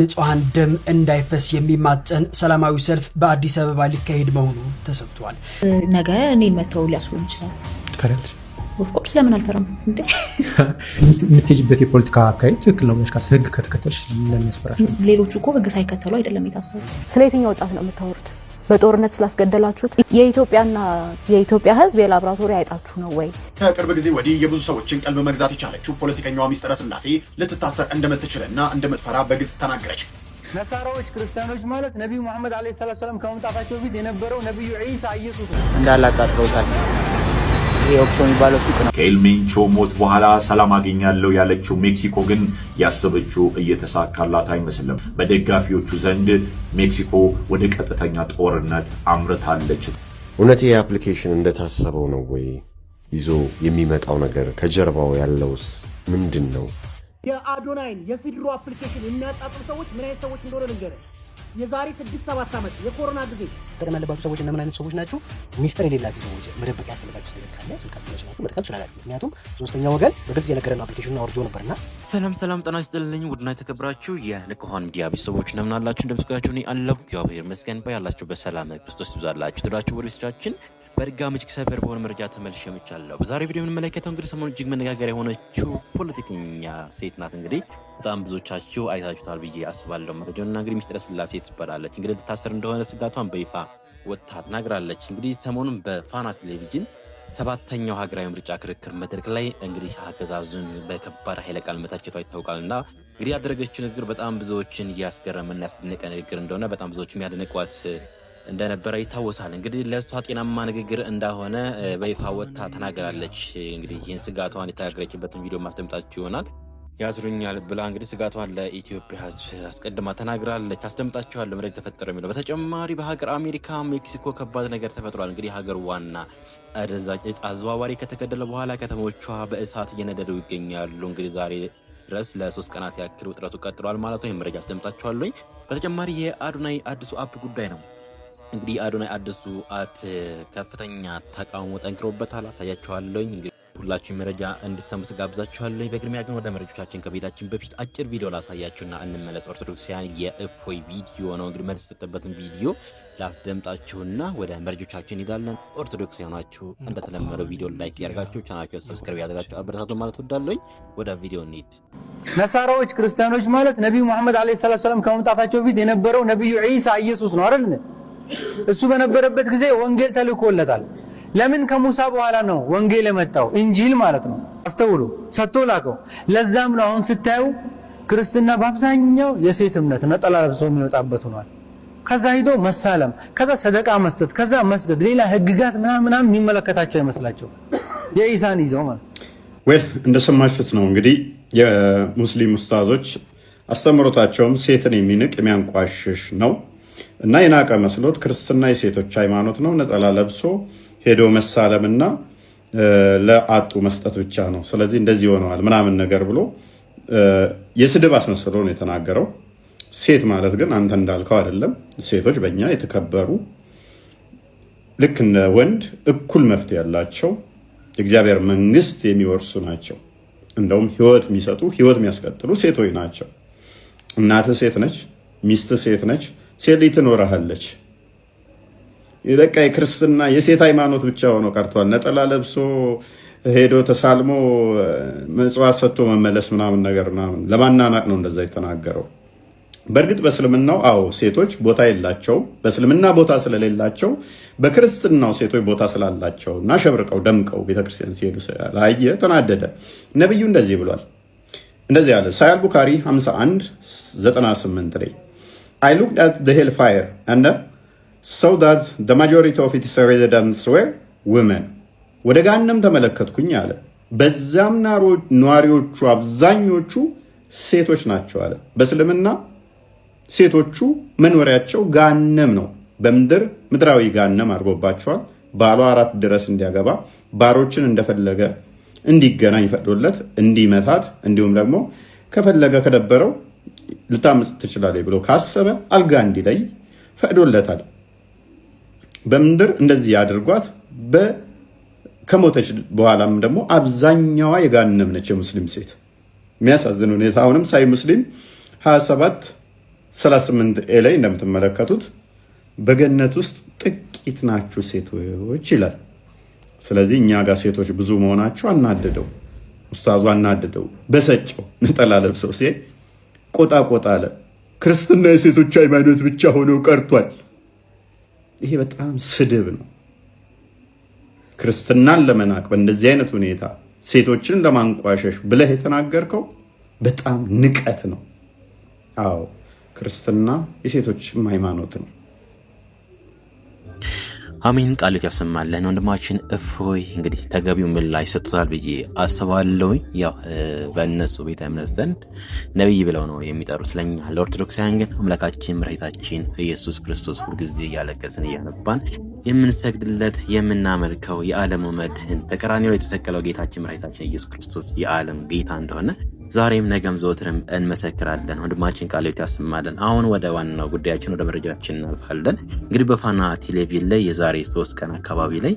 ንጹሃን ደም እንዳይፈስ የሚማጸን ሰላማዊ ሰልፍ በአዲስ አበባ ሊካሄድ መሆኑ ተሰምቷል። ነገ እኔን መተው ሊያስሩኝ ይችላል። ፈረድ ኦፍኮርስ ለምን አልፈራም እንዴ? የምትሄጂበት የፖለቲካ አካሄድ ትክክል ነው ብለሽ ህግ ከተከተልሽ ለምን ያስፈራሽ? ሌሎቹ እኮ ህግ ሳይከተሉ አይደለም የታሰሩት። ስለ የትኛው ወጣት ነው የምታወሩት? በጦርነት ስላስገደላችሁት የኢትዮጵያ ህዝብ የላብራቶሪ አይጣችሁ ነው ወይ? ከቅርብ ጊዜ ወዲህ የብዙ ሰዎችን ቀልብ መግዛት የቻለችው ፖለቲከኛዋ ሚስጥረ ስላሴ ልትታሰር እንደምትችልና እንደምትፈራ በግልጽ ተናገረች። ነሳራዎች ክርስቲያኖች ማለት ነብዩ መሐመድ አለይሂ ሰላም ከመምጣታቸው በፊት የነበረው ነብዩ ኢሳ ኢየሱስ እንዳላቃጥለውታል። የኦክሶን የሚባለው ሱቅ ነው። ከኤልሜንቾ ሞት በኋላ ሰላም አገኛለሁ ያለችው ሜክሲኮ ግን ያሰበችው እየተሳካላት አይመስልም። በደጋፊዎቹ ዘንድ ሜክሲኮ ወደ ቀጥተኛ ጦርነት አምርታለች። እውነት ይህ አፕሊኬሽን እንደታሰበው ነው ወይ? ይዞ የሚመጣው ነገር ከጀርባው ያለውስ ምንድን ነው? የአዶናይን የሲድሮ አፕሊኬሽን የሚያጣጥሉ ሰዎች ምን አይነት ሰዎች እንደሆነ ልንገርህ። የዛሬ 6-7 ዓመት የኮሮና ጊዜ ጥቅም ያለባቸው ሰዎች እና ምን አይነት ሰዎች ናቸው? ሚስጥር የሌላቸው ሰዎች፣ መደበቅ ያልፈለጋቸው ሰዎች ካለ ስልካቸው ላይ መጠቀም ይችላል። ምክንያቱም ሶስተኛ ወገን በግልጽ የነገረን አፕሊኬሽኑን አውርጆ ነበርና። ሰላም ጤና ይስጥልኝ ውድና የተከበራችሁ የንቁሃን ሚዲያ ቤተሰቦች እንደምን አላችሁ? እንደምትቆያችሁ እኔ አለሁ እግዚአብሔር ይመስገን። ባላችሁ በሰላም ክርስቶስ ይብዛላችሁ። ትዳችሁ ወደ ቤተሰቦቻችን በድጋሚ እጅግ ሰበር በሆነ መረጃ ተመልሼ መጥቻለሁ። በዛሬ ቪዲዮ የምንመለከተው እንግዲህ ሰሞኑን እጅግ መነጋገሪያ የሆነችው ፖለቲከኛ ሴት ናት። እንግዲህ በጣም ብዙዎቻችሁ አይታችሁታል ብዬ አስባለሁ። መረጃውና እንግዲህ ሚስጥረ ስላሴ ትባላለች። እንግዲህ ልታሰር እንደሆነ ስጋቷን በይፋ ወጥታ ተናግራለች። እንግዲህ ሰሞኑን በፋና ቴሌቪዥን 7ኛው ሀገራዊ ምርጫ ክርክር መድረክ ላይ እንግዲህ አገዛዙን በከባድ ኃይለ ቃል መታቸቷ ይታወቃልና እንግዲህ ያደረገችው ንግግር በጣም ብዙዎችን እያስገረመና ያስደነቀ ንግግር እንደሆነ በጣም ብዙዎች የሚያደንቋት እንደነበረ ይታወሳል። እንግዲህ ለእሷ ጤናማ ንግግር እንዳሆነ በይፋ ወጥታ ተናግራለች። እንግዲህ ይህን ስጋቷን የተናገረችበትን ቪዲዮ ማስደምጣችሁ ይሆናል። ያስሩኛል ብላ እንግዲህ ስጋቷን ለኢትዮጵያ ሕዝብ አስቀድማ ተናግራለች። አስደምጣችኋለሁ ምንድን ተፈጠረ የሚለው። በተጨማሪ በሀገር አሜሪካ ሜክሲኮ ከባድ ነገር ተፈጥሯል። እንግዲህ ሀገር ዋና አደንዛዥ እጽ አዘዋዋሪ ከተገደለ በኋላ ከተሞቿ በእሳት እየነደዱ ይገኛሉ። እንግዲህ ዛሬ ድረስ ለ3 ቀናት ያክል ውጥረቱ ቀጥሏል ማለት ነው። መረጃ አስደምጣችኋለሁ። በተጨማሪ የአዶናይ አዲሱ አፕ ጉዳይ ነው። እንግዲህ አዶናይ አዲሱ አፕ ከፍተኛ ተቃውሞ ጠንክሮበታል። አሳያችኋለሁ። እንግዲህ ሁላችሁም መረጃ እንድትሰሙት ጋብዛችኋለሁ። በቅድሚያ ግን ወደ መረጃዎቻችን ከመሄዳችን በፊት አጭር ቪዲዮ ላሳያችሁና እንመለስ። ኦርቶዶክሳውያን የእፎይ ቪዲዮ ነው። እንግዲህ መልስ የሰጠበትን ቪዲዮ ላስደምጣችሁና ወደ መረጃዎቻችን እንሄዳለን። ኦርቶዶክሳውያን ናችሁ እንደተለመደው ቪዲዮ ላይክ ያደርጋችሁ ቻናላችሁን ሰብስክራይብ ያደርጋችሁ አበረታቱ ማለት ወዳለኝ። ወደ ቪዲዮ እንሂድ። ነሳራዎች ክርስቲያኖች ማለት ነብዩ መሐመድ አለይሂ ሰላም ከመምጣታቸው በፊት የነበረው ነብዩ ኢሳ ኢየሱስ ነው አይደል? እሱ በነበረበት ጊዜ ወንጌል ተልኮለታል። ለምን ከሙሳ በኋላ ነው ወንጌል የመጣው? እንጂል ማለት ነው። አስተውሉ፣ ሰጥቶ ላከው። ለዛም ነው አሁን ስታዩ ክርስትና በአብዛኛው የሴት እምነት ነጠላ ለብሶ የሚወጣበት ሆኗል። ከዛ ሂዶ መሳለም፣ ከዛ ሰደቃ መስጠት፣ ከዛ መስገድ፣ ሌላ ህግጋት ምናምን የሚመለከታቸው አይመስላቸው የኢሳን ይዘው ማለት ወይ እንደሰማችሁት ነው። እንግዲህ የሙስሊም ኡስታዞች አስተምሮታቸውም ሴትን የሚንቅ የሚያንቋሽሽ ነው እና የናቀ መስሎት ክርስትና የሴቶች ሃይማኖት ነው፣ ነጠላ ለብሶ ሄዶ መሳለምና ለአጡ መስጠት ብቻ ነው። ስለዚህ እንደዚህ ሆነዋል ምናምን ነገር ብሎ የስድብ አስመስሎ ነው የተናገረው። ሴት ማለት ግን አንተ እንዳልከው አይደለም። ሴቶች በእኛ የተከበሩ ልክ እንደ ወንድ እኩል መፍትሄ ያላቸው የእግዚአብሔር መንግስት የሚወርሱ ናቸው። እንደውም ህይወት የሚሰጡ ህይወት የሚያስቀጥሉ ሴቶች ናቸው። እናትህ ሴት ነች፣ ሚስትህ ሴት ነች፣ ሴት ልጅ ትኖርሃለች። በቃ የክርስትና የሴት ሃይማኖት ብቻ ሆኖ ቀርቷል። ነጠላ ለብሶ ሄዶ ተሳልሞ መጽዋት ሰጥቶ መመለስ ምናምን ነገር ምናምን ለማናናቅ ነው እንደዛ የተናገረው። በእርግጥ በእስልምናው አዎ ሴቶች ቦታ የላቸውም። በእስልምና ቦታ ስለሌላቸው በክርስትናው ሴቶች ቦታ ስላላቸው እና ሸብርቀው ደምቀው ቤተክርስቲያን ሲሄዱ ስላየ ተናደደ። ነብዩ እንደዚህ ብሏል። እንደዚህ አለ። ሳሂህ ቡኻሪ 51:98 ላይ I looked at the hellfire and saw that the majority of its residents were women. ወደ ገሃነም ተመለከትኩኝ አለ። በዛም ነዋሪዎቹ አብዛኞቹ ሴቶች ናቸው አለ። በእስልምና ሴቶቹ መኖሪያቸው ገሃነም ነው። በምድር ምድራዊ ገሃነም አድርጎባቸዋል። ባሏ 4 ድረስ እንዲያገባ ባሮችን እንደፈለገ እንዲገናኝ ፈቅዶለት እንዲመታት፣ እንዲሁም ደግሞ ከፈለገ ከደበረው ልታምጽ ትችላለች ብሎ ካሰበ አልጋ እንዲለይ ፈቅዶለታል። በምድር እንደዚህ አድርጓት ከሞተች በኋላም ደግሞ አብዛኛዋ የገሃነም ነች የሙስሊም ሴት። የሚያሳዝን ሁኔታ አሁንም ሳሂህ ሙስሊም 38 ላይ እንደምትመለከቱት በገነት ውስጥ ጥቂት ናችሁ ሴቶች ይላል። ስለዚህ እኛ ጋር ሴቶች ብዙ መሆናቸው አናደደው፣ ኡስታዙ አናደደው። በሰጨው ነጠላ ለብሰው ሲሄድ ቆጣ ቆጣ አለ። ክርስትና የሴቶች ሃይማኖት ብቻ ሆኖ ቀርቷል። ይሄ በጣም ስድብ ነው። ክርስትናን ለመናቅ በእንደዚህ አይነት ሁኔታ ሴቶችን ለማንቋሸሽ ብለህ የተናገርከው በጣም ንቀት ነው። አዎ ክርስትና የሴቶችም ሃይማኖት ነው። አሜን። ቃልት ያሰማለን። ወንድማችን እፎይ እንግዲህ ተገቢው ምላሽ ሰጥቷል ብዬ አስባለሁ። ያው በእነሱ ቤተ እምነት ዘንድ ነቢይ ብለው ነው የሚጠሩት። ለኛ ለኦርቶዶክሳውያን ግን አምላካችን መድኃኒታችን ኢየሱስ ክርስቶስ ሁልጊዜ እያለቀስን እያነባን የምንሰግድለት የምናመልከው የዓለሙ መድህን በቀራንዮ የተሰቀለው ጌታችን መድኃኒታችን ኢየሱስ ክርስቶስ የዓለም ጌታ እንደሆነ ዛሬም ነገም ዘወትርም እንመሰክራለን። ወንድማችን ቃልት ያሰማለን። አሁን ወደ ዋናው ጉዳያችን ወደ መረጃችን እናልፋለን። እንግዲህ በፋና ቴሌቪዥን ላይ የዛሬ 3 ቀን አካባቢ ላይ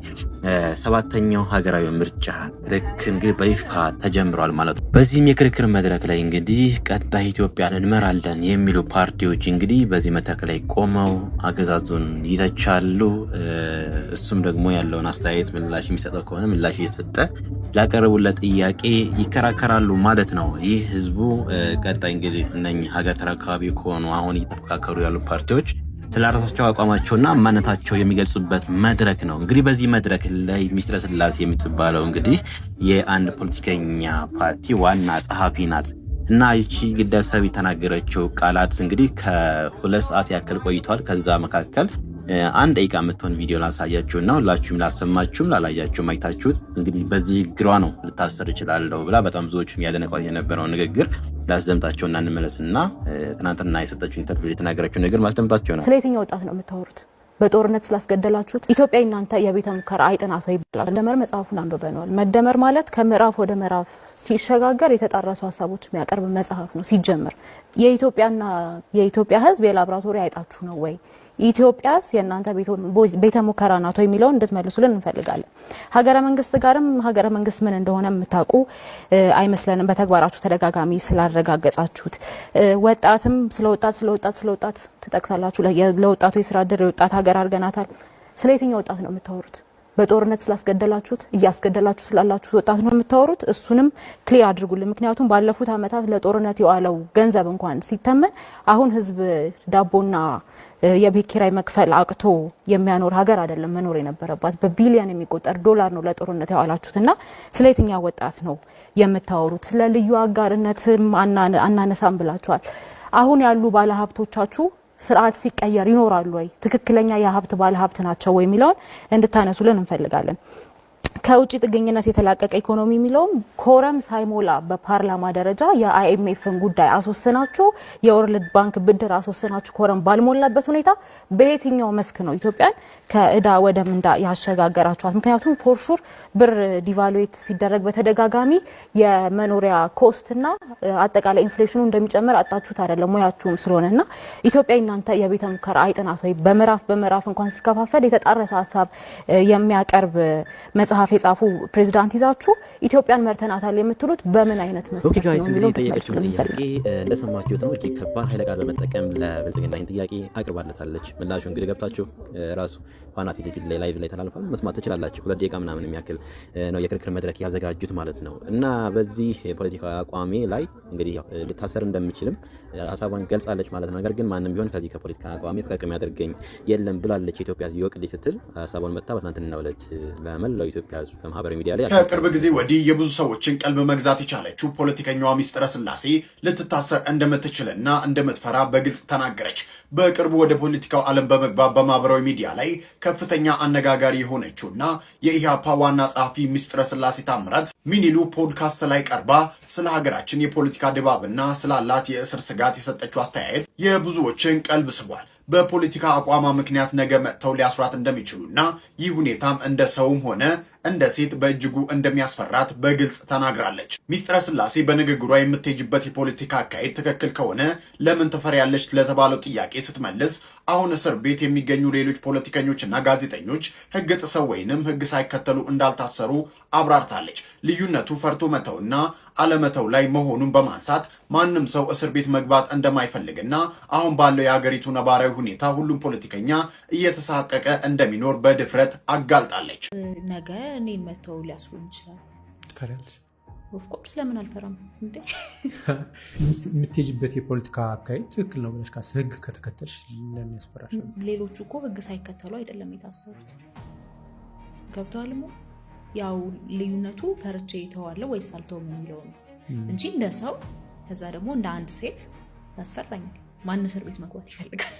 7ኛው ሀገራዊ ምርጫ ክርክር እንግዲህ በይፋ ተጀምሯል ማለት ነው። በዚህም የክርክር መድረክ ላይ እንግዲህ ቀጣይ ኢትዮጵያን እንመራለን የሚሉ ፓርቲዎች እንግዲህ በዚህ መድረክ ላይ ቆመው አገዛዙን ይተቻሉ። እሱም ደግሞ ያለውን አስተያየት ምላሽ የሚሰጠው ከሆነ ምላሽ እየሰጠ ላቀረቡለት ጥያቄ ይከራከራሉ ማለት ነው። ይህ ህዝቡ ቀጣይ እንግዲህ እነኚህ ሀገር ተረካቢ ከሆኑ አሁን እየተፎካከሩ ያሉ ፓርቲዎች ስለ ራሳቸው አቋማቸውና ማንነታቸው የሚገልጹበት መድረክ ነው። እንግዲህ በዚህ መድረክ ላይ ሚስጥረ ስላሴ የምትባለው እንግዲህ የአንድ ፖለቲከኛ ፓርቲ ዋና ጸሐፊ ናት እና ይቺ ግለሰብ የተናገረችው ቃላት እንግዲህ ከ2 ሰዓት ያክል ቆይቷል። ከዛ መካከል 1 ደቂቃ የምትሆን ቪዲዮ ላሳያችሁና ሁላችሁም ላሰማችሁም ላላያችሁም አይታችሁት እንግዲህ በዚህ ግሯ ነው ልታሰር ይችላለሁ ብላ በጣም ብዙዎችም ያደነቋት የነበረው ንግግር ላስደምጣቸውና እንመለስና ትናንትና የሰጠችው ኢንተርቪው የተናገረችው ነገር ማስደምጣቸው ነው። ስለ የትኛው ወጣት ነው የምታወሩት? በጦርነት ስላስገደላችሁት ኢትዮጵያ እናንተ የቤተ ሙከራ አይጥናት ወይ ይባላል። መደመር መጽሐፉን አንብበነዋል። መደመር ማለት ከምዕራፍ ወደ ምዕራፍ ሲሸጋገር የተጣረሱ ሀሳቦች የሚያቀርብ መጽሐፍ ነው። ሲጀምር የኢትዮጵያ ሕዝብ የላብራቶሪ አይጣችሁ ነው ወይ? ኢትዮጵያስ የእናንተ ቤተ ሙከራ ናት ወይ የሚለውን እንድትመልሱልን እንፈልጋለን። ሀገረ መንግስት ጋርም ሀገረ መንግስት ምን እንደሆነ የምታውቁ አይመስለንም፣ በተግባራችሁ ተደጋጋሚ ስላረጋገጣችሁት። ወጣትም ስለወጣት ትጠቅሳላችሁ። ለወጣቱ የስራ ዕድል የወጣት ሀገር አድርገናታል። ስለ የትኛው ወጣት ነው የምታወሩት? በጦርነት ስላስገደላችሁት እያስገደላችሁ ስላላችሁት ወጣት ነው የምታወሩት? እሱንም ክሊር አድርጉልን። ምክንያቱም ባለፉት ዓመታት ለጦርነት የዋለው ገንዘብ እንኳን ሲተመን አሁን ህዝብ ዳቦና የቤት ኪራይ መክፈል አቅቶ የሚያኖር ሀገር አይደለም መኖር የነበረባት። በቢሊዮን የሚቆጠር ዶላር ነው ለጦርነት ያዋላችሁትና ስለ የትኛው ወጣት ነው የምታወሩት? ስለ ልዩ አጋርነትም አናነሳም ብላችኋል። አሁን ያሉ ባለሀብቶቻችሁ ስርዓት ሲቀየር ይኖራሉ ወይ? ትክክለኛ የሀብት ባለሀብት ናቸው ወይ የሚለውን እንድታነሱልን እንፈልጋለን። ከውጭ ጥገኝነት የተላቀቀ ኢኮኖሚ የሚለውም ኮረም ሳይሞላ በፓርላማ ደረጃ የአይኤምኤፍን ጉዳይ አስወስናችሁ የወርልድ ባንክ ብድር አስወስናችሁ ኮረም ባልሞላበት ሁኔታ በየትኛው መስክ ነው ኢትዮጵያን ከእዳ ወደ ምንዳ ያሸጋገራችኋት? ምክንያቱም ፎርሹር ብር ዲቫሉዌት ሲደረግ በተደጋጋሚ የመኖሪያ ኮስትና አጠቃላይ ኢንፍሌሽኑ እንደሚጨምር አጣችሁት አይደለም ሙያችሁም ስለሆነና ኢትዮጵያ እናንተ የቤተ ሙከራ አይጥናት ወይ? በምዕራፍ እንኳን ሲከፋፈል የተጣረሰ ሀሳብ የሚያቀርብ መጽሐፍ የጻፉ ፕሬዝዳንት ይዛችሁ ኢትዮጵያን መርተናታል የምትሉት በምን አይነት መስፈርት ነው? እንግዲህ ጠየቀችው ጥያቄ እንደሰማችሁት ነው። እጅግ ከባድ ኃይለ ቃል በመጠቀም ለብልጽግና ጥያቄ አቅርባለታለች። ምላሹ እንግዲህ ገብታችሁ ራሱ ፋና ቴሌቪዥን ላይ ላይቭ ላይ ተላልፏል፣ መስማት ትችላላችሁ። 2 ደቂቃ ምናምን የሚያክል ነው የክርክር መድረክ ያዘጋጁት ማለት ነው። እና በዚህ የፖለቲካ አቋሜ ላይ እንግዲህ ልታሰር እንደምችልም ሀሳቧን ገልጻለች ማለት ነው። ነገር ግን ማንም ቢሆን ከዚህ ከፖለቲካ አቋሜ ፈቀቅ የሚያደርገኝ የለም ብላለች። ኢትዮጵያ ይወቅልኝ ስትል ሀሳቧን መታ በትናንትናው ዕለት ለመላው ኢትዮጵያ ሕዝብ በማህበራዊ ሚዲያ ላይ ከቅርብ ጊዜ ወዲህ የብዙ ሰዎችን ቀልብ መግዛት የቻለችው ፖለቲከኛዋ ሚስጥረ ስላሴ ልትታሰር እንደምትችልና እንደምትፈራ በግልጽ ተናገረች። በቅርቡ ወደ ፖለቲካው ዓለም በመግባት በማህበራዊ ሚዲያ ላይ ከፍተኛ አነጋጋሪ የሆነችውና የኢህአፓ ዋና ጸሐፊ ሚስጥረ ስላሴ ታምራት ሚኒሉ ፖድካስት ላይ ቀርባ ስለ ሀገራችን የፖለቲካ ድባብና ስላላት የእስር ስጋት የሰጠችው አስተያየት የብዙዎችን ቀልብ ስቧል። በፖለቲካ አቋማ ምክንያት ነገ መጥተው ሊያስሯት እንደሚችሉና ይህ ሁኔታም እንደ ሰውም ሆነ እንደ ሴት በእጅጉ እንደሚያስፈራት በግልጽ ተናግራለች። ሚስጥረ ስላሴ በንግግሯ የምትሄጅበት የፖለቲካ አካሄድ ትክክል ከሆነ ለምን ትፈሪያለች ለተባለው ጥያቄ ስትመልስ አሁን እስር ቤት የሚገኙ ሌሎች ፖለቲከኞችና ጋዜጠኞች ህግ ጥሰው ወይንም ህግ ሳይከተሉ እንዳልታሰሩ አብራርታለች። ልዩነቱ ፈርቶ መተውና አለመተው ላይ መሆኑን በማንሳት ማንም ሰው እስር ቤት መግባት እንደማይፈልግና አሁን ባለው የሀገሪቱ ነባራዊ ሁኔታ ሁሉም ፖለቲከኛ እየተሳቀቀ እንደሚኖር በድፍረት አጋልጣለች። ነገ እኔን መተው ሊያስሩኝ ይችላል። ትፈሪያለሽ? ኦፍኮርስ ለምን አልፈራም እንዴ? የምትሄጂበት የፖለቲካ አካሄድ ትክክል ነው ብለሽ ህግ ከተከተልሽ ለምን ያስፈራሻል? ሌሎቹ እኮ ህግ ሳይከተሉ አይደለም የታሰሩት። ገብቶሃል? ያው ልዩነቱ ፈርቼ ይተዋለሁ ወይስ አልተውም የሚለው ነው እንጂ እንደ ሰው ከዛ ደግሞ እንደ አንድ ሴት ያስፈራኛል። ማን እስር ቤት መግባት ይፈልጋል?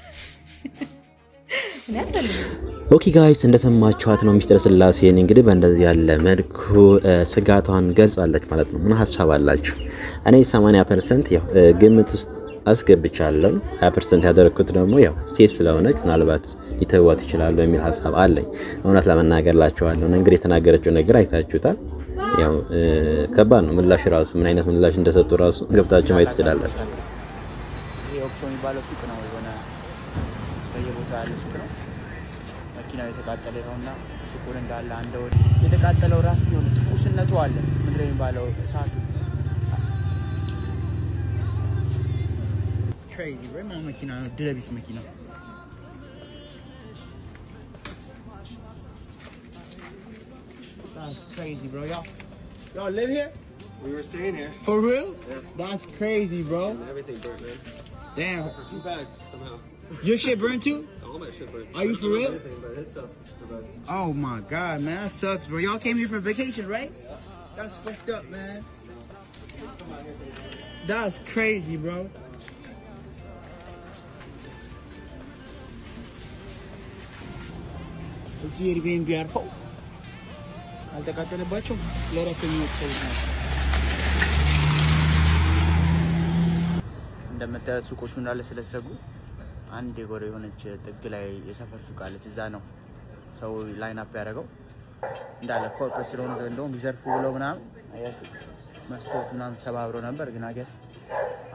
ኦኬ ጋይስ እንደሰማችኋት ነው ሚስጥረ ስላሴን እንግዲህ በእንደዚህ ያለ መልኩ ስጋቷን ገልጻለች ማለት ነው። ምን ሀሳብ አላችሁ? እኔ 80% ያው ግምት ውስጥ አስገብቻለሁ። 20% ያደረኩት ደግሞ ያው ሴት ስለሆነች ምናልባት ሊተዋት ይችላሉ የሚል ሀሳብ አለኝ። እውነት ለመናገር ላችኋለሁ። እንግዲህ የተናገረችው ነገር አይታችሁታል። ያው ከባድ ነው ምላሽ ራሱ ምን አይነት ምላሽ እንደሰጡ ራሱ ገብታችሁ ማየት ትችላላችሁ። ይሄ ኦፕሽን የሚባለው ሱቅ ነው የሆነ በየቦታው ያለ ሱቅ ነው። መኪናው የተቃጠለ ይኸውና ሱቁን እንዳለ አንድ ወድ የተቃጠለው ራሱ ነው። ትኩስነቱ አለ ምንድነው የሚባለው እሳቱ crazy right man መኪና ነው ድረቢስ መኪና That's crazy bro y'all live here? We were staying here. For real? Yeah. That's crazy bro. Everything burnt, man. Damn. 2 bags somehow. Your shit burned too? All my shit burned. Are you for real? Everything, but his stuff survived. Oh my god, man, that sucks, bro. Y'all came here for vacation, right? Yeah. That's fucked up, man. That's crazy, bro. እዚህ ኤርቢኤንቢ አርፈው አልተቃጠለባቸውም። ለረፍት የሚወጡ ሰዎች ናቸው። እንደምታዩት ሱቆቹ እንዳለ ስለተዘጉ አንድ የጎረ የሆነች ጥግ ላይ የሰፈር ሱቅ አለች። እዛ ነው ሰው ላይን አፕ ያደረገው እንዳለ ኮርፖሬት ስለሆነ እንደውም ሊዘርፉ ብለው ምናምን መስኮት ምናምን ሰባብረው ነበር፣ ግን አገስ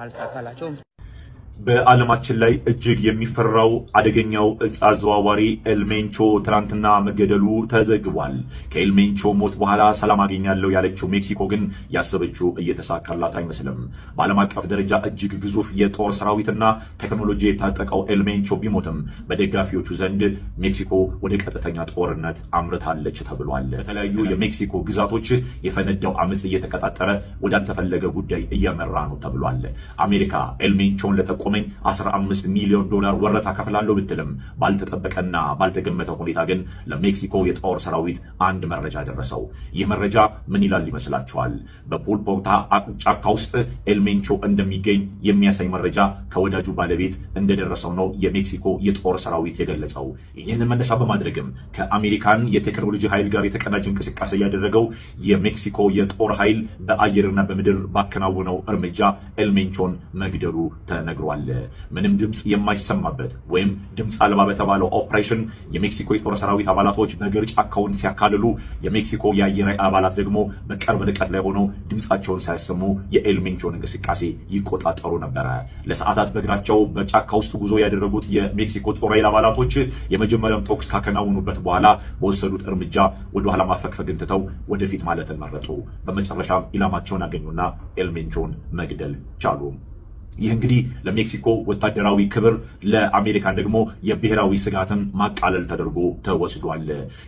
አልሳካላቸውም። በዓለማችን ላይ እጅግ የሚፈራው አደገኛው እጽ አዘዋዋሪ ኤልሜንቾ ትናንትና መገደሉ ተዘግቧል። ከኤልሜንቾ ሞት በኋላ ሰላም አገኛለሁ ያለችው ሜክሲኮ ግን ያሰበችው እየተሳካላት አይመስልም። በዓለም አቀፍ ደረጃ እጅግ ግዙፍ የጦር ሰራዊትና ቴክኖሎጂ የታጠቀው ኤልሜንቾ ቢሞትም በደጋፊዎቹ ዘንድ ሜክሲኮ ወደ ቀጥተኛ ጦርነት አምርታለች ተብሏል። በተለያዩ የሜክሲኮ ግዛቶች የፈነዳው አመጽ እየተቀጣጠረ ወዳልተፈለገ ጉዳይ እያመራ ነው ተብሏል። አሜሪካ ኤልሜንቾን ለጠቆመኝ 15 ሚሊዮን ዶላር ወረታ ከፍላለሁ ብትልም ባልተጠበቀና ባልተገመተ ሁኔታ ግን ለሜክሲኮ የጦር ሰራዊት አንድ መረጃ ደረሰው። ይህ መረጃ ምን ይላል ይመስላችኋል? በፑልፖታ ጫካ ውስጥ ኤልሜንቾ እንደሚገኝ የሚያሳይ መረጃ ከወዳጁ ባለቤት እንደደረሰው ነው የሜክሲኮ የጦር ሰራዊት የገለጸው። ይህንን መነሻ በማድረግም ከአሜሪካን የቴክኖሎጂ ኃይል ጋር የተቀናጀ እንቅስቃሴ ያደረገው የሜክሲኮ የጦር ኃይል በአየርና በምድር ባከናወነው እርምጃ ኤልሜንቾን መግደሉ ተነግሯል። ምንም ድምጽ የማይሰማበት ወይም ድምጽ አልባ በተባለው ኦፕሬሽን የሜክሲኮ የጦር ሰራዊት አባላቶች በእግር ጫካውን ሲያካልሉ፣ የሜክሲኮ የአየር አባላት ደግሞ በቅርብ ርቀት ላይ ሆነው ድምጻቸውን ሳያሰሙ የኤልሜንቾን እንቅስቃሴ ይቆጣጠሩ ነበረ። ለሰዓታት በእግራቸው በጫካ ውስጥ ጉዞ ያደረጉት የሜክሲኮ ጦር ኃይል አባላቶች የመጀመሪያውን ተኩስ ካከናወኑበት በኋላ በወሰዱት እርምጃ ወደ ኋላ ማፈግፈግን ትተው ወደፊት ማለትን መረጡ። በመጨረሻም ኢላማቸውን አገኙና ኤልሜንቾን መግደል ቻሉ። ይህ እንግዲህ ለሜክሲኮ ወታደራዊ ክብር፣ ለአሜሪካን ደግሞ የብሔራዊ ስጋትን ማቃለል ተደርጎ ተወስዷል።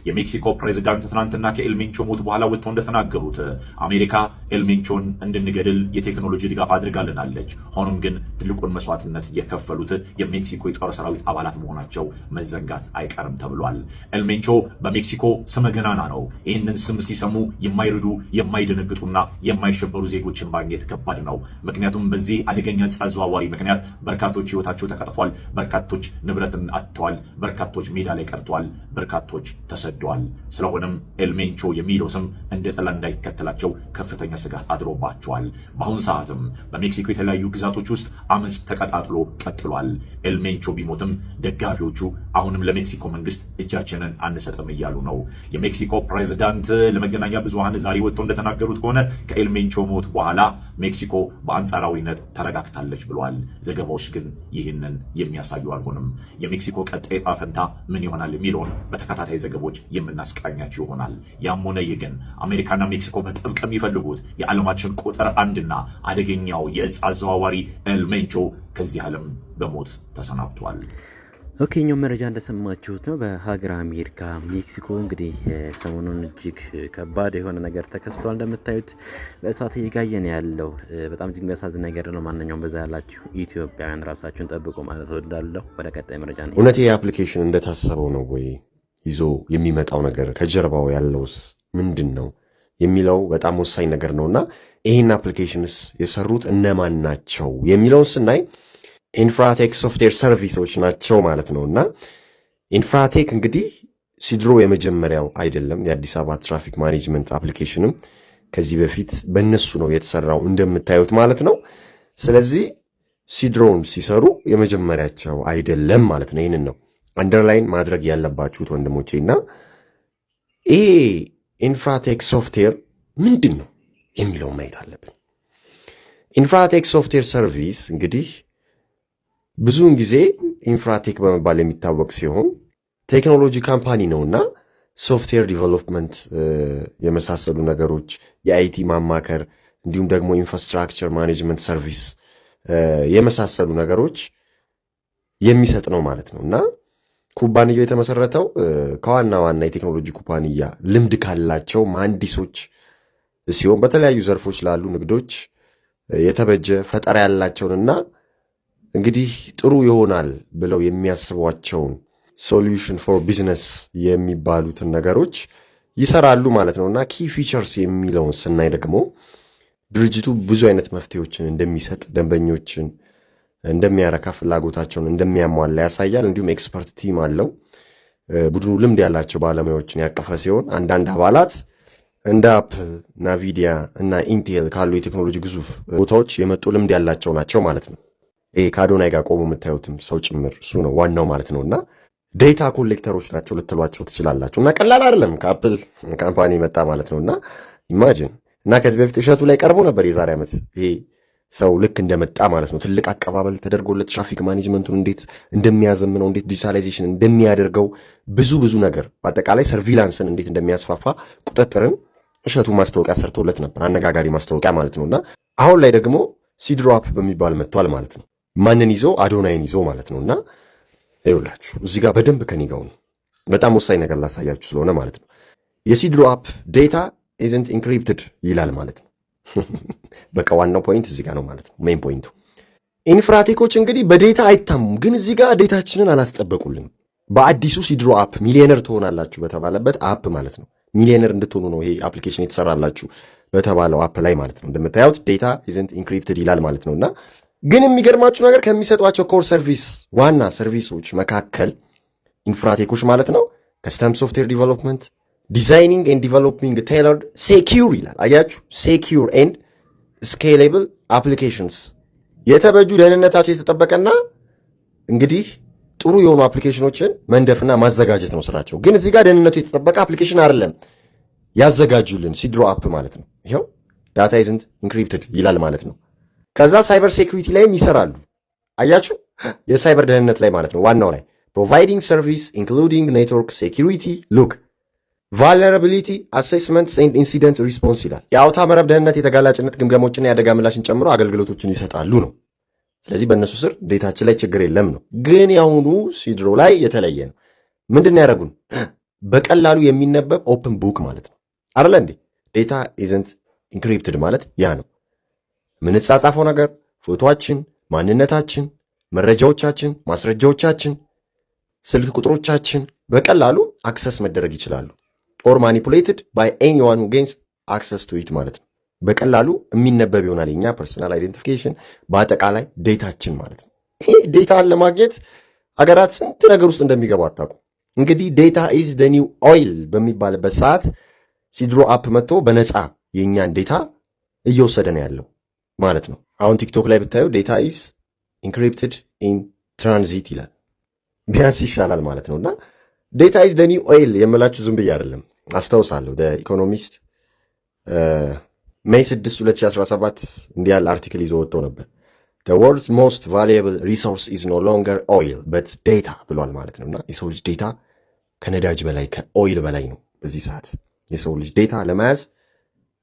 የሜክሲኮ ፕሬዝዳንት ትናንትና ከኤልሜንቾ ሞት በኋላ ወጥተው እንደተናገሩት አሜሪካ ኤልሜንቾን እንድንገድል የቴክኖሎጂ ድጋፍ አድርጋልናለች። ሆኖም ግን ትልቁን መስዋዕትነት የከፈሉት የሜክሲኮ የጦር ሰራዊት አባላት መሆናቸው መዘንጋት አይቀርም ተብሏል። ኤልሜንቾ በሜክሲኮ ስመ ገናና ነው። ይህንን ስም ሲሰሙ የማይርዱ የማይደነግጡና የማይሸበሩ ዜጎችን ማግኘት ከባድ ነው። ምክንያቱም በዚህ አደገኛ አዘዋዋሪ ምክንያት በርካቶች ህይወታቸው ተቀጥፏል፣ በርካቶች ንብረትን አጥተዋል፣ በርካቶች ሜዳ ላይ ቀርተዋል፣ በርካቶች ተሰደዋል። ስለሆነም ኤልሜንቾ የሚለው ስም እንደ ጥላ እንዳይከተላቸው ከፍተኛ ስጋት አድሮባቸዋል። በአሁኑ ሰዓትም በሜክሲኮ የተለያዩ ግዛቶች ውስጥ አመጽ ተቀጣጥሎ ቀጥሏል። ኤልሜንቾ ቢሞትም ደጋፊዎቹ አሁንም ለሜክሲኮ መንግስት እጃችንን አንሰጥም እያሉ ነው። የሜክሲኮ ፕሬዝዳንት ለመገናኛ ብዙሃን ዛሬ ወጥተው እንደተናገሩት ከሆነ ከኤልሜንቾ ሞት በኋላ ሜክሲኮ በአንጻራዊነት ተረጋግታለች። ትመታለች ብሏል። ዘገባዎች ግን ይህንን የሚያሳዩ አልሆንም። የሜክሲኮ ቀጣይ ዕጣ ፈንታ ምን ይሆናል የሚለውን በተከታታይ ዘገቦች የምናስቃኛችሁ ይሆናል። ያም ሆነ ይህ ግን አሜሪካና ሜክሲኮ በጥብቅ የሚፈልጉት የዓለማችን ቁጥር አንድና አደገኛው የእጽ አዘዋዋሪ ኤል ሜንቾ ከዚህ ዓለም በሞት ተሰናብቷል። ኦኬ፣ እኛው መረጃ እንደሰማችሁት ነው። በሀገር አሜሪካ ሜክሲኮ እንግዲህ ሰሞኑን እጅግ ከባድ የሆነ ነገር ተከስቷል። እንደምታዩት በእሳት እየጋየን ያለው በጣም እጅግ የሚያሳዝን ነገር ነው። ማንኛውም በዛ ያላችሁ ኢትዮጵያውያን ራሳችሁን ጠብቁ ማለት ወዳለሁ። ወደ ቀጣይ መረጃ ነው። እውነት ይህ አፕሊኬሽን እንደታሰበው ነው ወይ? ይዞ የሚመጣው ነገር ከጀርባው ያለውስ ምንድን ነው የሚለው በጣም ወሳኝ ነገር ነውና ይህን አፕሊኬሽንስ የሰሩት እነማን ናቸው የሚለውን ስናይ ኢንፍራቴክ ሶፍትዌር ሰርቪሶች ናቸው ማለት ነው። እና ኢንፍራቴክ እንግዲህ ሲድሮ የመጀመሪያው አይደለም። የአዲስ አበባ ትራፊክ ማኔጅመንት አፕሊኬሽንም ከዚህ በፊት በእነሱ ነው የተሰራው እንደምታዩት ማለት ነው። ስለዚህ ሲድሮውን ሲሰሩ የመጀመሪያቸው አይደለም ማለት ነው። ይህንን ነው አንደርላይን ማድረግ ያለባችሁት ወንድሞቼ። እና ይሄ ኢንፍራቴክ ሶፍትዌር ምንድን ነው የሚለው ማየት አለብን። ኢንፍራቴክ ሶፍትዌር ሰርቪስ እንግዲህ ብዙውን ጊዜ ኢንፍራቴክ በመባል የሚታወቅ ሲሆን ቴክኖሎጂ ካምፓኒ ነውና ሶፍትዌር ዲቨሎፕመንት የመሳሰሉ ነገሮች፣ የአይቲ ማማከር እንዲሁም ደግሞ ኢንፍራስትራክቸር ማኔጅመንት ሰርቪስ የመሳሰሉ ነገሮች የሚሰጥ ነው ማለት ነው። እና ኩባንያው የተመሰረተው ከዋና ዋና የቴክኖሎጂ ኩባንያ ልምድ ካላቸው መሐንዲሶች ሲሆን በተለያዩ ዘርፎች ላሉ ንግዶች የተበጀ ፈጠራ ያላቸውንና እንግዲህ ጥሩ ይሆናል ብለው የሚያስቧቸውን ሶሉሽን ፎር ቢዝነስ የሚባሉትን ነገሮች ይሰራሉ ማለት ነው። እና ኪ ፊቸርስ የሚለውን ስናይ ደግሞ ድርጅቱ ብዙ አይነት መፍትሄዎችን እንደሚሰጥ፣ ደንበኞችን እንደሚያረካ፣ ፍላጎታቸውን እንደሚያሟላ ያሳያል። እንዲሁም ኤክስፐርት ቲም አለው። ቡድኑ ልምድ ያላቸው ባለሙያዎችን ያቀፈ ሲሆን አንዳንድ አባላት እንደ አፕል፣ ናቪዲያ እና ኢንቴል ካሉ የቴክኖሎጂ ግዙፍ ቦታዎች የመጡ ልምድ ያላቸው ናቸው ማለት ነው። ይሄ ከአዶናይ ጋር ቆሞ የምታዩትም ሰው ጭምር እሱ ነው ዋናው ማለት ነው። እና ዴታ ኮሌክተሮች ናቸው ልትሏቸው ትችላላችሁ። እና ቀላል አይደለም ከአፕል ካምፓኒ መጣ ማለት ነው። እና ኢማጂን እና ከዚህ በፊት እሸቱ ላይ ቀርቦ ነበር የዛሬ ዓመት ይሄ ሰው ልክ እንደመጣ ማለት ነው። ትልቅ አቀባበል ተደርጎለት ትራፊክ ማኔጅመንቱን እንዴት እንደሚያዘምነው፣ እንዴት ዲጂታላይዜሽን እንደሚያደርገው፣ ብዙ ነገር በአጠቃላይ ሰርቪላንስን እንዴት እንደሚያስፋፋ ቁጥጥርን እሸቱ ማስታወቂያ ሰርቶለት ነበር። አነጋጋሪ ማስታወቂያ ማለት ነው። እና አሁን ላይ ደግሞ ሲድሮ አፕ በሚባል መጥቷል ማለት ነው። ማንን ይዞ? አዶናይን ይዞ ማለት ነው። እና ይኸውላችሁ እዚህ ጋር በደንብ ከኒጋው ነው በጣም ወሳኝ ነገር ላሳያችሁ ስለሆነ ማለት ነው። የሲድሮ አፕ ዴታ ኢዝንት ኢንክሪፕትድ ይላል ማለት ነው። በቃ ዋናው ፖይንት እዚህ ጋር ነው ማለት ነው። ሜን ፖይንቱ ኢንፍራቴኮች እንግዲህ በዴታ አይታሙም፣ ግን እዚህ ጋር ዴታችንን አላስጠበቁልንም። በአዲሱ ሲድሮ አፕ ሚሊዮነር ትሆናላችሁ በተባለበት አፕ ማለት ነው። ሚሊዮነር እንድትሆኑ ነው ይሄ አፕሊኬሽን የተሰራላችሁ በተባለው አፕ ላይ ማለት ነው። እንደምታዩት ዴታ ኢዝንት ኢንክሪፕትድ ይላል ማለት ነው። እና ግን የሚገርማችሁ ነገር ከሚሰጧቸው ኮር ሰርቪስ ዋና ሰርቪሶች መካከል ኢንፍራቴኮች ማለት ነው ከስተም ሶፍትዌር ዲቨሎፕመንት፣ ዲዛይኒንግ ኤንድ ዲቨሎፒንግ ቴይለርድ ሴኪዩር ይላል። አያችሁ፣ ሴኪዩር ኤንድ ስኬሌብል አፕሊኬሽንስ የተበጁ ደህንነታቸው የተጠበቀና እንግዲህ ጥሩ የሆኑ አፕሊኬሽኖችን መንደፍና ማዘጋጀት ነው ስራቸው። ግን እዚህ ጋር ደህንነቱ የተጠበቀ አፕሊኬሽን አይደለም ያዘጋጁልን ሲድሮ አፕ ማለት ነው። ይኸው ዳታ ኢዝንት ኢንክሪፕትድ ይላል ማለት ነው። ከዛ ሳይበር ሴኩሪቲ ላይም ይሰራሉ። አያችሁ፣ የሳይበር ደህንነት ላይ ማለት ነው። ዋናው ላይ ፕሮቫይዲንግ ሰርቪስ ኢንክሉዲንግ ኔትወርክ ሴኩሪቲ ሉክ ቫልነራቢሊቲ አሴስመንት ኤንድ ኢንሲደንት ሪስፖንስ ይላል። የአውታ መረብ ደህንነት የተጋላጭነት ግምገሞችና የአደጋ ምላሽን ጨምሮ አገልግሎቶችን ይሰጣሉ ነው። ስለዚህ በእነሱ ስር ዴታችን ላይ ችግር የለም ነው። ግን የአሁኑ ሲድሮ ላይ የተለየ ነው። ምንድን ነው ያደረጉን? በቀላሉ የሚነበብ ኦፕን ቡክ ማለት ነው አይደለ እንዴ? ዴታ ኢዝንት ኢንክሪፕትድ ማለት ያ ነው። ምንጻጻፈው ነገር ፎቶአችን፣ ማንነታችን፣ መረጃዎቻችን፣ ማስረጃዎቻችን፣ ስልክ ቁጥሮቻችን በቀላሉ አክሰስ መደረግ ይችላሉ። ኦር ማኒፑሌትድ ባይ ኤኒዋን ሁ ጌንስ አክሰስ ቱ ኢት ማለት ነው። በቀላሉ የሚነበብ ይሆናል የኛ ፐርሰናል አይደንቲፊኬሽን፣ በአጠቃላይ ዴታችን ማለት ነው። ይሄ ዴታን ለማግኘት ሀገራት ስንት ነገር ውስጥ እንደሚገቡ አታውቁ። እንግዲህ ዴታ ኢዝ ደ ኒው ኦይል በሚባልበት ሰዓት ሲድሮ አፕ መጥቶ በነፃ የእኛን ዴታ እየወሰደ ነው ያለው ማለት ነው። አሁን ቲክቶክ ላይ ብታዩ ዴታ ኢዝ ኢንክሪፕትድ ኢን ትራንዚት ይላል። ቢያንስ ይሻላል ማለት ነው። እና ዴታ ኢዝ ደ ኒው ኦይል የምላችሁ ዝም ብዬ አይደለም። አስታውሳለሁ ኢኮኖሚስት ሜይ 6 2017 እንዲህ ያለ አርቲክል ይዞ ወጥቶ ነበር። the world's most valuable resource is no longer oil but data ብሏል ማለት ነውና የሰው ልጅ ዴታ ከነዳጅ በላይ ከኦይል በላይ ነው። በዚህ ሰዓት የሰው ልጅ ዴታ ለመያዝ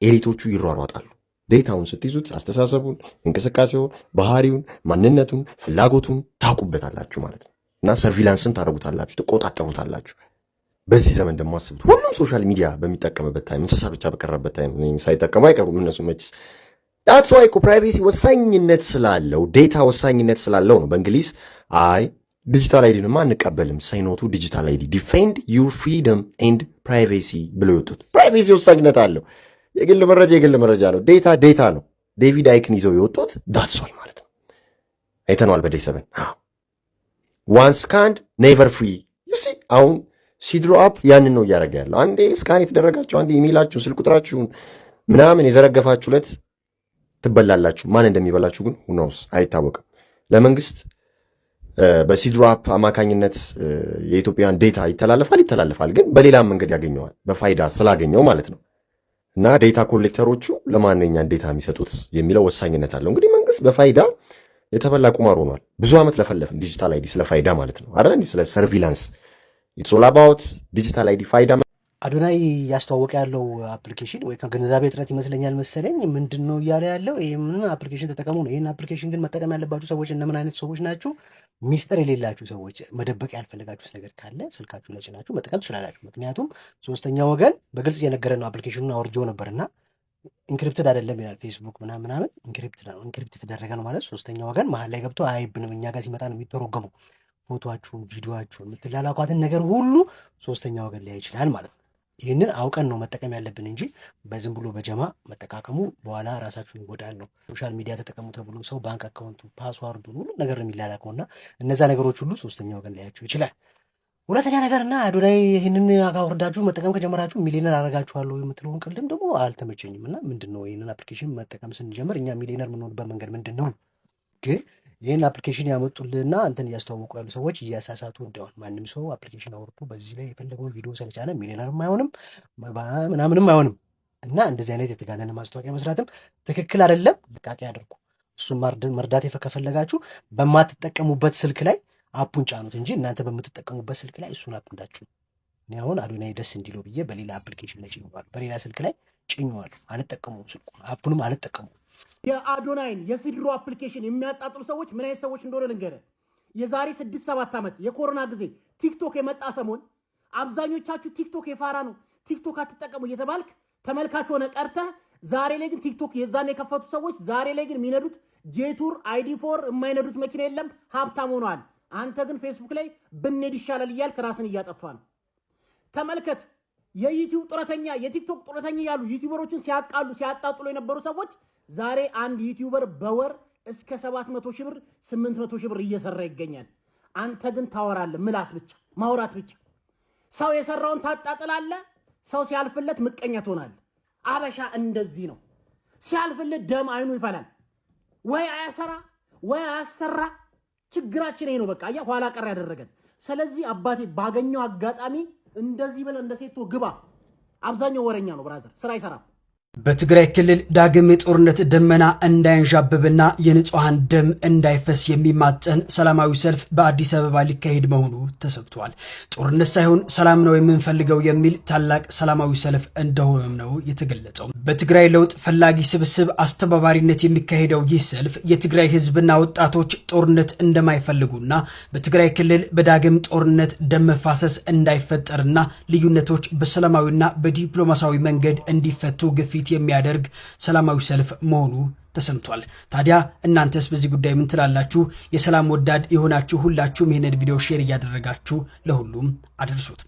ኤሊቶቹ ይሯሯጣሉ። ዴታውን ስትይዙት አስተሳሰቡን፣ እንቅስቃሴውን፣ ባህሪውን፣ ማንነቱን፣ ፍላጎቱን ታውቁበታላችሁ ማለት ነው እና ሰርቪላንስም ታደርጉታላችሁ፣ ትቆጣጠሩታላችሁ። በዚህ ዘመን ደግሞ አስቡት፣ ሁሉም ሶሻል ሚዲያ በሚጠቀምበት ታይም እንስሳ ብቻ በቀረበት ታይም ሳይጠቀሙ አይቀሩም እነሱ መችስ። that's why ፕራይቬሲ ወሳኝነት ስላለው ዴታ ወሳኝነት ስላለው ነው በእንግሊዝ አይ ዲጂታል አይዲንማ አንቀበልም ሳይኖቱ ዲጂታል አይዲ ዲፌንድ ዩር ፍሪደም ኤንድ ፕራይቬሲ ብለው የወጡት። ፕራይቬሲ ወሳኝነት አለው። የግል መረጃ ነው። ዴታ ነው። ዴቪድ አይክን ይዘው የወጡት that's why ማለት ነው። አይተነዋል በዴይ 7 once scanned never free you see አሁን ሲድሮ አፕ ያንን ነው እያደረገ ያለው። አንዴ ስካን የተደረጋችሁ አንዴ ኢሜይላችሁን ስልክ ቁጥራችሁን ምናምን የዘረገፋችሁለት ትበላላችሁ። ማን እንደሚበላችሁ ግን ሁኖስ አይታወቅም። ለመንግስት በሲድሮ አፕ አማካኝነት የኢትዮጵያን ዴታ ይተላለፋል፣ ግን በሌላም መንገድ ያገኘዋል በፋይዳ ስላገኘው ማለት ነው። እና ዴታ ኮሌክተሮቹ ለማንኛውም ዴታ የሚሰጡት የሚለው ወሳኝነት አለው። እንግዲህ መንግስት በፋይዳ የተበላ ቁማር ሆኗል። ብዙ ዓመት ለፈለፍን ዲጂታል አይዲ ስለ ፋይዳ ማለት ነው አይደል? ስለ ሰርቪላንስ ኢትስ ኦል አባውት ዲጂታል አይዲ ፋይዳ። አዶናይ ያስተዋወቀ ያለው አፕሊኬሽን ወይ ከግንዛቤ እጥረት ይመስለኛል መሰለኝ ምንድን ነው እያለ ያለው ይህን አፕሊኬሽን ተጠቀሙ ነው። ይህን አፕሊኬሽን ግን መጠቀም ያለባችሁ ሰዎች እነምን አይነት ሰዎች ናችሁ? ሚስጥር የሌላችሁ ሰዎች፣ መደበቅ ያልፈለጋችሁት ነገር ካለ ስልካችሁ ላይ ጭናችሁ መጠቀም ትችላላችሁ። ምክንያቱም ሶስተኛ ወገን በግልጽ እየነገረ ነው። አፕሊኬሽኑን አውርጆ ነበርና ኢንክሪፕትድ አይደለም ይላል ፌስቡክ ምናምን ኢንክሪፕት የተደረገ ነው ማለት ሶስተኛ ወገን መሀል ላይ ገብቶ አይብንም። እኛ ጋር ሲመጣ ነው የሚተረጎመው። ፎቶችሁን፣ ቪዲዮችሁን፣ የምትላላኳትን ነገር ሁሉ ሶስተኛ ወገን ላይ ይችላል ማለት ነው። ይህንን አውቀን ነው መጠቀም ያለብን እንጂ በዝም ብሎ በጀማ መጠቃቀሙ በኋላ ራሳችሁን ይጎዳል ነው። ሶሻል ሚዲያ ተጠቀሙ ተብሎ ሰው ባንክ አካውንቱ ፓስዋርዱን ሁሉ ነገር የሚላላከውና እነዛ ነገሮች ሁሉ ሶስተኛ ወገን ላያችሁ ይችላል። ሁለተኛ ነገርና አዶናይ ይህንን አውርዳችሁ መጠቀም ከጀመራችሁ ሚሊዮነር አደርጋችኋለሁ የምትለውን ቅልም ደግሞ አልተመቸኝም። እና ምንድን ነው ይህንን አፕሊኬሽን መጠቀም ስንጀምር እኛ ሚሊዮነር የምንሆንበት መንገድ ምንድን ነው? ግን ይህን አፕሊኬሽን ያመጡልና እንትን እያስተዋወቁ ያሉ ሰዎች እያሳሳቱ እንደሆን ማንም ሰው አፕሊኬሽን አውርዶ በዚህ ላይ የፈለገውን ቪዲዮ ስለቻለ ሚሊዮነርም አይሆንም ምናምንም አይሆንም። እና እንደዚህ አይነት የተጋነነ ማስታወቂያ መስራትም ትክክል አይደለም። ጥንቃቄ አድርጉ። እሱን መርዳት ከፈለጋችሁ በማትጠቀሙበት ስልክ ላይ አፑን ጫኑት እንጂ እናንተ በምትጠቀሙበት ስልክ ላይ እሱን አፕ እንዳችሁ። እኔ አሁን አዶናይ ደስ እንዲለው ብዬ በሌላ አፕሊኬሽን ላይ ጭኘዋለሁ፣ በሌላ ስልክ ላይ ጭኘዋለሁ። አልጠቀሙም፣ ስልኩ አፑንም አልጠቀሙም። የአዶናይን የሲድሮ አፕሊኬሽን የሚያጣጥሉ ሰዎች ምን አይነት ሰዎች እንደሆነ ልንገርህ። የዛሬ 6-7 ዓመት የኮሮና ጊዜ ቲክቶክ የመጣ ሰሞን አብዛኞቻችሁ ቲክቶክ የፋራ ነው፣ ቲክቶክ አትጠቀሙ እየተባልክ ተመልካች ሆነ ቀርተህ፣ ዛሬ ላይ ግን ቲክቶክ የዛን የከፈቱ ሰዎች ዛሬ ላይ ግን የሚነዱት ጄቱር ID4 የማይነዱት መኪና የለም፣ ሀብታም ሆነዋል። አንተ ግን ፌስቡክ ላይ ብንሄድ ይሻላል እያልክ ራስን እያጠፋ ነው። ተመልከት። የዩቲዩብ ጡረተኛ የቲክቶክ ጡረተኛ ያሉ ዩቲዩበሮችን ሲያቃሉ ሲያጣጥሉ የነበሩ ሰዎች ዛሬ አንድ ዩቲዩበር በወር እስከ 700 ሺህ ብር 800 ሺህ ብር እየሰራ ይገኛል። አንተ ግን ታወራለህ፣ ምላስ ብቻ ማውራት ብቻ። ሰው የሰራውን ታጣጥላለህ፣ ሰው ሲያልፍለት ምቀኛ ትሆናለህ። አበሻ እንደዚህ ነው። ሲያልፍለት ደም አይኑ ይፈላል። ወይ አያሰራ ወይ አያሰራ። ችግራችን ይሄ ነው። በቃ ያ ኋላ ቀር ያደረገን። ስለዚህ አባቴ ባገኘው አጋጣሚ እንደዚህ ብለህ እንደ ሴቶ ግባ። አብዛኛው ወረኛ ነው ብራዘር፣ ስራ አይሰራም። በትግራይ ክልል ዳግም የጦርነት ደመና እንዳያንዣብብና የንጹሐን ደም እንዳይፈስ የሚማጸን ሰላማዊ ሰልፍ በአዲስ አበባ ሊካሄድ መሆኑ ተሰብቷል። ጦርነት ሳይሆን ሰላም ነው የምንፈልገው የሚል ታላቅ ሰላማዊ ሰልፍ እንደሆነም ነው የተገለጸው። በትግራይ ለውጥ ፈላጊ ስብስብ አስተባባሪነት የሚካሄደው ይህ ሰልፍ የትግራይ ሕዝብና ወጣቶች ጦርነት እንደማይፈልጉና በትግራይ ክልል በዳግም ጦርነት ደም መፋሰስ እንዳይፈጠርና ልዩነቶች በሰላማዊና በዲፕሎማሲያዊ መንገድ እንዲፈቱ ግፊት የሚያደርግ ሰላማዊ ሰልፍ መሆኑ ተሰምቷል። ታዲያ እናንተስ በዚህ ጉዳይ ምን ትላላችሁ? የሰላም ወዳድ የሆናችሁ ሁላችሁም ይህንን ቪዲዮ ሼር እያደረጋችሁ ለሁሉም አድርሱት።